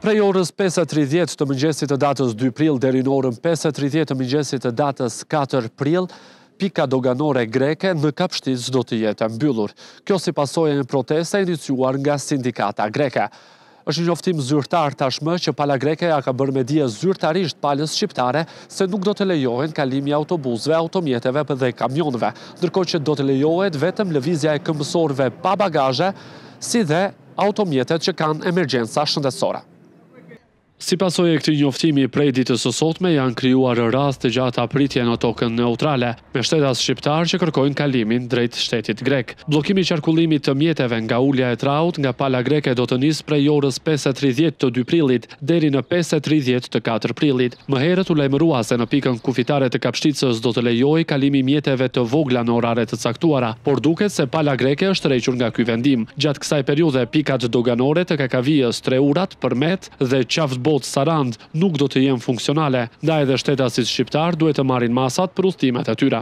Prej orës 5:30 të mëngjesit të datës 2 prill deri në orën 5:30 të mëngjesit të datës 4 prill, pika doganore greke në Kapshticë do të jetë mbyllur. Kjo si pasojë e një proteste iniciuar nga sindikata greke. Është një njoftim zyrtar tashmë që pala greke ja ka bërë me dije zyrtarisht palës shqiptare se nuk do të lejohen kalimi autobusëve, automjeteve dhe kamionëve, ndërkohë që do të lejohet vetëm lëvizja e këmbësorëve pa bagazhe, si dhe automjetet që kanë emergjenca shëndetësore. Si pasojë e këtij njoftimi prej ditës së sotme janë krijuar raste gjata pritje në tokën neutrale, me shtetas shqiptar që kërkojnë kalimin drejt shtetit grek. Bllokimi i qarkullimit të mjeteve nga ulja e traut nga pala greke do të nisë prej orës 5:30 të 2 prillit deri në 5:30 të 4 prillit. Më herët u lajmërua se në pikën kufitare të Kapshticës do të lejojë kalimi mjeteve të vogla në orare të caktuara, por duket se pala greke është tërhequr nga ky vendim. Gjatë kësaj periudhe pikat doganore të Kakavijës, Treurat, Përmet dhe Qaftë Sarand nuk do të jenë funksionale, ndaj edhe shtetasit shqiptar duhet të marrin masat për udhëtimet e tyre.